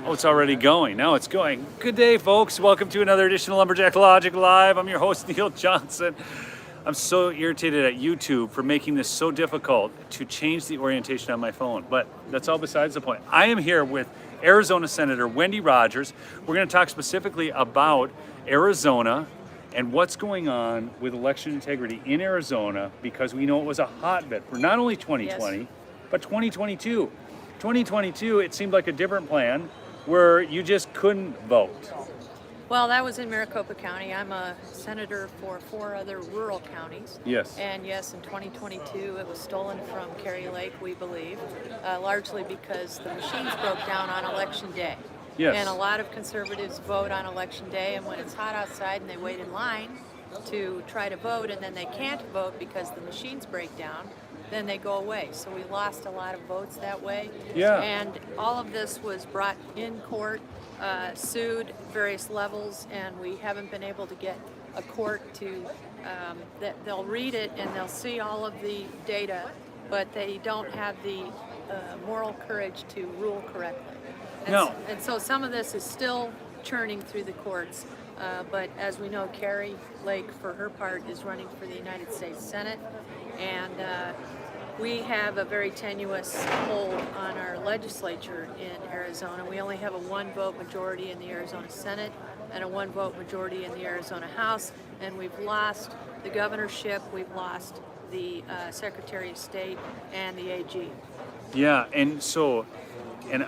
Oh, it's already going. Now it's going. Good day, folks. Welcome to another edition of Lumberjack Logic Live. I'm your host, Neil Johnson. I'm so irritated at YouTube for making this so difficult to change the orientation on my phone, but that's all besides the point. I am here with Arizona Senator Wendy Rogers. We're going to talk specifically about Arizona and what's going on with election integrity in Arizona, because we know it was a hotbed for not only 2020, yes, but 2022. 2022, it seemed like a different plan where you just couldn't vote. Well, that was in Maricopa County. I'm a senator for 4 other rural counties. Yes. And yes, in 2022, it was stolen from Kerry Lake, we believe, largely because the machines broke down on election day. Yes. And a lot of conservatives vote on election day, and when it's hot outside and they wait in line to try to vote, and then they can't vote because the machines break down, then they go away. So we lost a lot of votes that way. Yeah. And all of this was brought in court, sued various levels, and we haven't been able to get a court to, that they'll read it and they'll see all of the data, but they don't have the moral courage to rule correctly. And so some of this is still churning through the courts. But as we know, Kerry Lake, for her part, is running for the United States Senate, and we have a very tenuous hold on our legislature in Arizona. We only have a 1-vote majority in the Arizona Senate and a 1-vote majority in the Arizona House, and we've lost the governorship, we've lost the Secretary of State, and the AG. Yeah, and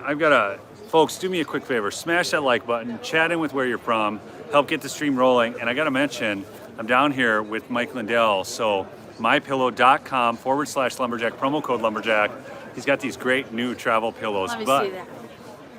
I've got to, folks, do me a quick favor, smash that like button, chat in with where you're from, help get the stream rolling. And I got to mention, I'm down here with Mike Lindell, so mypillow.com/lumberjack, promo code lumberjack. He's got these great new travel pillows. Let me see that.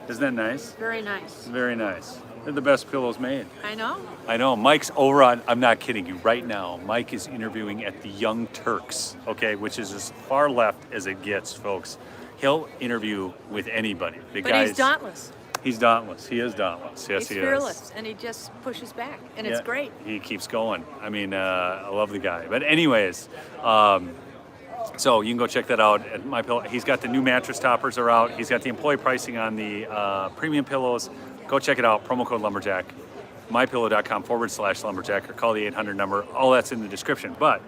Isn't that nice? Very nice. Very nice. They're the best pillows made. I know. I know. Mike's over on, I'm not kidding you, right now, Mike is interviewing at the Young Turks, okay, which is as far left as it gets, folks. He'll interview with anybody. But he's dauntless. He's dauntless. He is dauntless. Yes, he's fearless, and he just pushes back, and it's great. He keeps going. I mean, I love the guy. But anyways, so you can go check that out at My Pillow. He's got the new mattress toppers are out. He's got the employee pricing on the premium pillows. Go check it out. Promo code lumberjack. mypillow.com/lumberjack, or call the 800 number. All that's in the description. But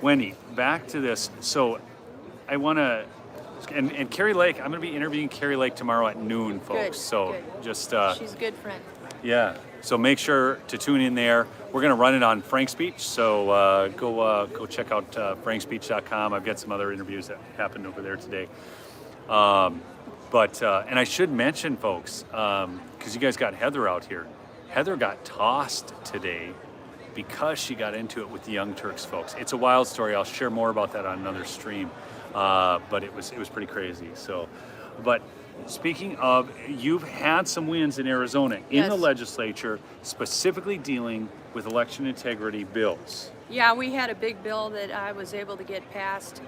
Wendy, back to this. So I want to. And Kerry Lake, I'm going to be interviewing Kerry Lake tomorrow at noon, folks. Good. Just she's a good friend. Yeah. So make sure to tune in there. We're going to run it on Frank Speech, so go check out frankspeech.com. I've got some other interviews that happened over there today. And I should mention, folks, because you guys got Heather out here. Heather got tossed today because she got into it with the Young Turks, folks. It's a wild story. I'll share more about that on another stream. But it was pretty crazy. So, but speaking of, you've had some wins in Arizona in the legislature, specifically dealing with election integrity bills. Yeah, we had a big bill that I was able to get passed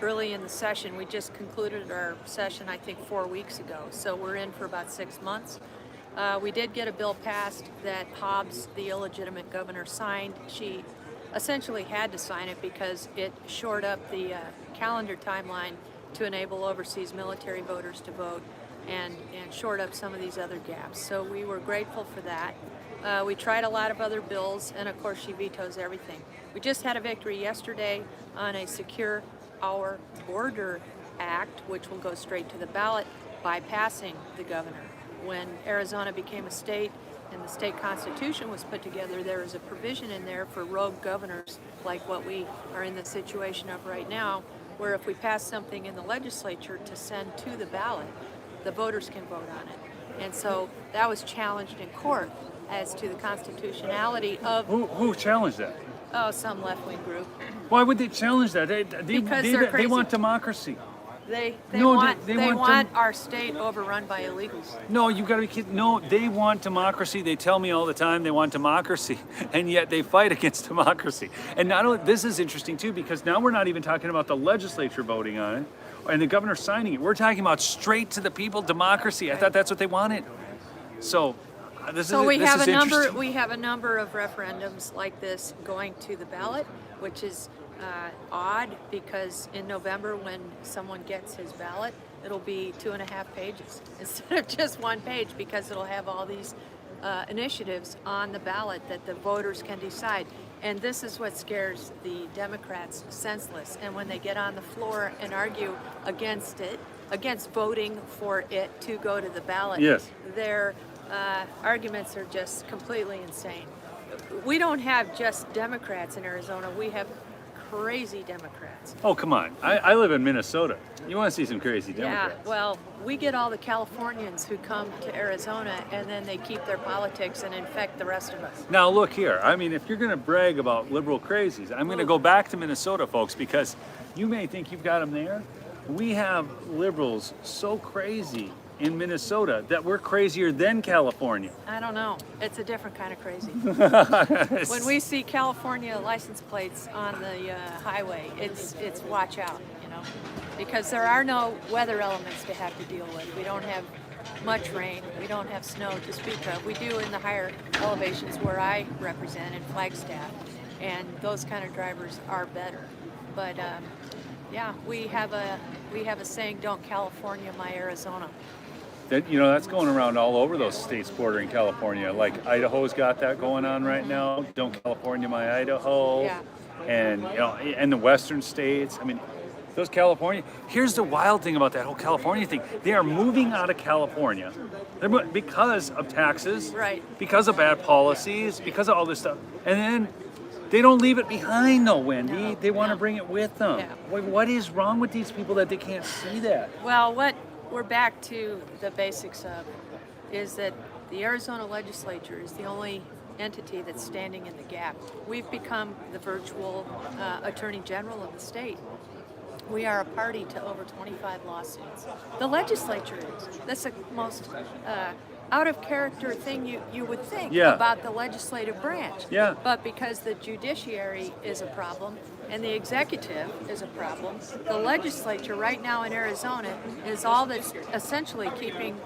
early in the session. We just concluded our session, I think, 4 weeks ago. So we're in for about 6 months. We did get a bill passed that Hobbs, the illegitimate governor, signed. She essentially had to sign it because it shored up the calendar timeline to enable overseas military voters to vote and shored up some of these other gaps. So we were grateful for that. We tried a lot of other bills, and of course she vetoes everything. We just had a victory yesterday on a Secure Our Border Act, which will go straight to the ballot, bypassing the governor. When Arizona became a state and the state constitution was put together, there was a provision in there for rogue governors like what we are in the situation of right now, where if we pass something in the legislature to send to the ballot, the voters can vote on it. And so that was challenged in court as to the constitutionality of... Who challenged that? Oh, some left-wing group. Why would they challenge that? Because they're crazy. They want democracy. They want our state overrun by illegals. No, you got to be kidding. No, they want democracy. They tell me all the time they want democracy, and yet they fight against democracy. And not only this is interesting too, because now we're not even talking about the legislature voting on it and the governor signing it. We're talking about straight to the people democracy. I thought that's what they wanted. So we have a number of referendums like this going to the ballot, which is odd because in November when someone gets his ballot, it'll be 2.5 pages instead of just 1 page because it'll have all these initiatives on the ballot that the voters can decide. And this is what scares the Democrats senseless. And when they get on the floor and argue against it, against voting for it to go to the ballot, Yes. their arguments are just completely insane. We don't have just Democrats in Arizona. We have crazy Democrats. Oh, come on. I live in Minnesota. You want to see some crazy Democrats? Yeah, well, we get all the Californians who come to Arizona and then they keep their politics and infect the rest of us. Now, look here. I mean, if you're going to brag about liberal crazies, I'm going to go back to Minnesota, folks, because you may think you've got them there. We have liberals so crazy in Minnesota that we're crazier than California. I don't know. It's a different kind of crazy. When we see California license plates on the highway, it's watch out, you know, because there are no weather elements to have to deal with. We don't have much rain. We don't have snow to speak of. We do in the higher elevations where I represent in Flagstaff, and those kind of drivers are better. But yeah, we have a saying, "Don't California my Arizona." That, you know, that's going around all over those states bordering California. Like Idaho's got that going on right now. Don't California my Idaho. Yeah. And you know, and the western states. I mean, those California. Here's the wild thing about that whole California thing. They are moving out of California. Because of taxes. Right. Because of bad policies. Because of all this stuff. And then they don't leave it behind, though, Wendy. No, they want to no. bring it with them. Yeah. What is wrong with these people that they can't see that? Well, what we're back to the basics of is that the Arizona legislature is the only entity that's standing in the gap. We've become the virtual attorney general of the state. We are a party to over 25 lawsuits. The legislature is. That's the most out of character thing you would think Yeah. about the legislative branch. Yeah. But because the judiciary is a problem and the executive is a problem, the legislature right now in Arizona is all that's essentially keeping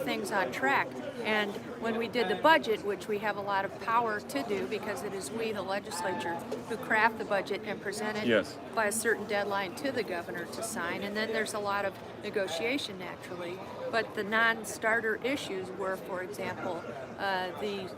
things on track. And when we did the budget, which we have a lot of power to do because it is we, the legislature, who craft the budget and present it Yes. by a certain deadline to the governor to sign, and then there's a lot of negotiation naturally. But the non-starter issues were, for example, the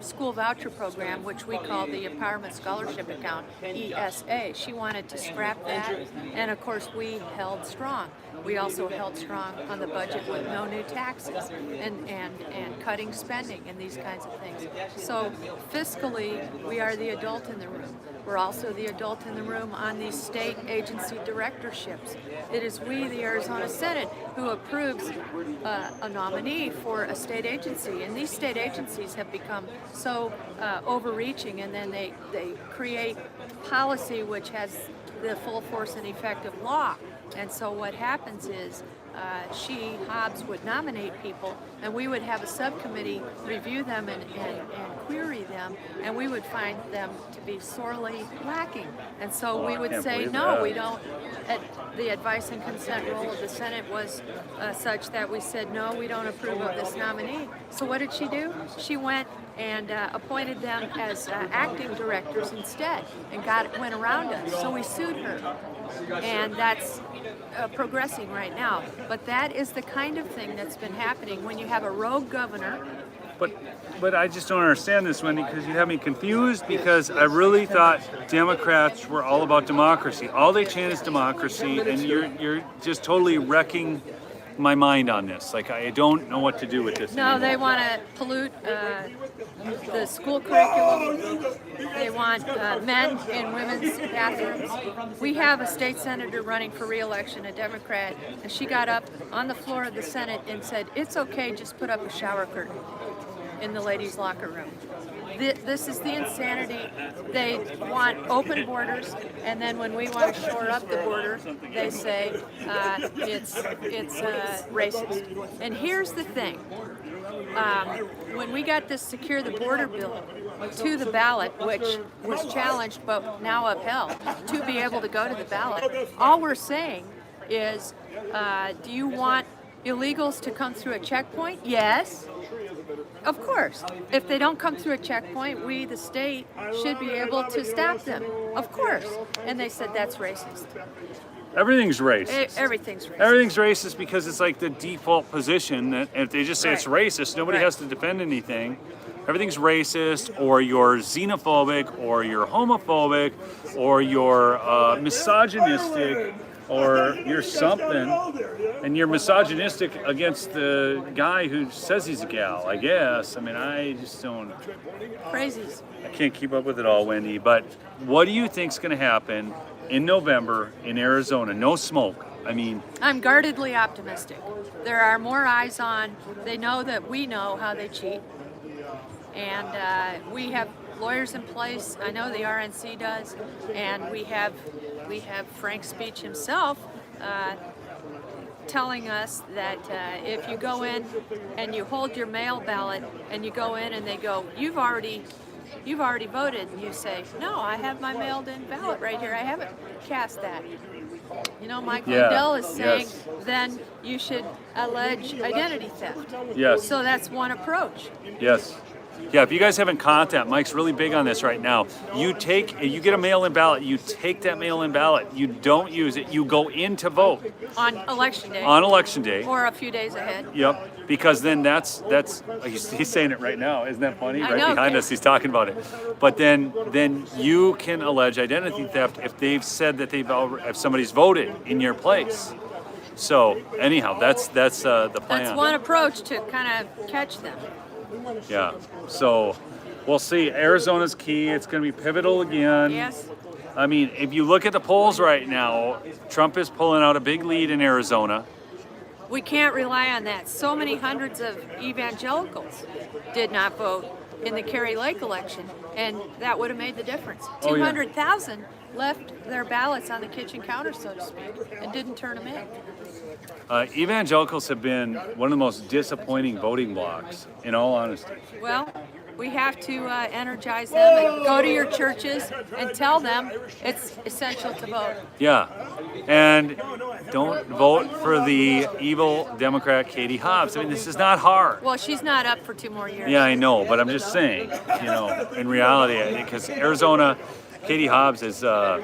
school voucher program, which we call the Empowerment Scholarship Account, ESA. She wanted to scrap that, and of course we held strong. We also held strong on the budget with no new taxes and cutting spending and these kinds of things. So fiscally, we are the adult in the room. We're also the adult in the room on these state agency directorships. It is we, the Arizona Senate, who approves a nominee for a state agency. And these state agencies have become so overreaching, and then they create policy which has the full force and effect of law. And so what happens is Hobbs would nominate people, and we would have a subcommittee review them and query them, and we would find them to be sorely lacking. And so we would say, no, we don't. The advice and consent role of the Senate was such that we said, no, we don't approve of this nominee. So what did she do? She went and appointed them as acting directors instead, and went around us. So we sued her, and that's progressing right now. But that is the kind of thing that's been happening when you have a rogue governor. But I just don't understand this, Wendy, because you have me confused, because I really thought Democrats were all about democracy. All they chant is democracy, and you're just totally wrecking my mind on this. Like, I don't know what to do with this No, anymore. they want to pollute the school curriculum. They want men in women's bathrooms. We have a state senator running for re-election, a Democrat, and she got up on the floor of the Senate and said, it's okay, just put up a shower curtain in the ladies' locker room. This is the insanity. They want open borders, and then when we want to shore up the border, they say it's racist. And here's the thing. When we got this Secure the Border bill to the ballot, which was challenged but now upheld, to be able to go to the ballot, all we're saying is, do you want illegals to come through a checkpoint? Yes. Of course, if they don't come through a checkpoint, we, the state, should be able to stop them. Of course. And they said that's racist. Everything's racist. Everything's racist. Everything's racist because it's like the default position that if they just say it's Right. racist, nobody Right. has to defend anything. Everything's racist, or you're xenophobic, or you're homophobic, or you're misogynistic, or you're something, and you're misogynistic against the guy who says he's a gal, I guess. I mean, I just don't, Crazies. I can't keep up with it all, Wendy. But what do you think's going to happen in November in Arizona? No smoke. I mean, I'm guardedly optimistic. There are more eyes on. They know that we know how they cheat. And we have lawyers in place. I know the RNC does. And we have Frank Speech himself telling us that if you go in and you hold your mail ballot and you go in and they go, you've already voted, and you say, no, I have my mailed-in ballot right here. I haven't cast that. You know, Mike Lindell is saying then you should allege identity theft. Yes. So that's one approach. Yes. Yeah, if you guys haven't caught that, Mike's really big on this right now. You get a mail-in ballot, you take that mail-in ballot, you don't use it, you go in to vote. On election day. On election day. Or a few days ahead. Yep, because then that's he's saying it right now. Isn't that funny? I Right know, behind okay. us, he's talking about it. But then you can allege identity theft if they've said that if somebody's voted in your place. So anyhow, that's the plan. That's one approach to kind of catch them. Yeah. So we'll see. Arizona's key. It's going to be pivotal again. Yes. I mean, if you look at the polls right now, Trump is pulling out a big lead in Arizona. We can't rely on that. So many hundreds of evangelicals did not vote in the Kerry Lake election, and that would have made the difference. Oh, yeah. 200,000 left their ballots on the kitchen counter, so to speak, and didn't turn them in. Evangelicals have been one of the most disappointing voting blocs, in all honesty. Well, we have to energize them and go to your churches and tell them it's essential to vote. Yeah. And don't vote for the evil Democrat Katie Hobbs. I mean, this is not hard. Well, she's not up for 2 more years. Yeah, I know, but I'm just saying, in reality, because Arizona, Katie Hobbs is, I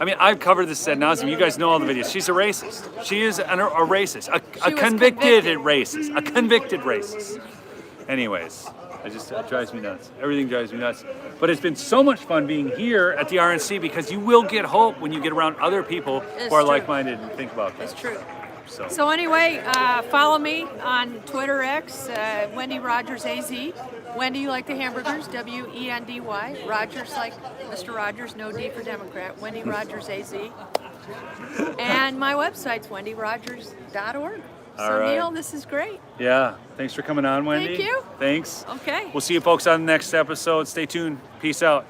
mean, I've covered this ad nauseum. You guys know all the videos. She's a racist. She is a racist, a convicted racist, a convicted racist. Anyways, it drives me nuts. Everything drives me nuts. But it's been so much fun being here at the RNC because you will get hope when you get around other people who are like-minded and think about that. It's true. So So anyway, follow me on Twitter X, Wendy Rogers AZ. Wendy like the hamburgers, Wendy. Rogers like Mr. Rogers, no D for Democrat. Wendy Rogers AZ. And my website's wendyrogers.org. So All right. Neil, this is great. yeah, thanks for coming on, Wendy. Thank you. Thanks. Okay. We'll see you folks on the next episode. Stay tuned. Peace out.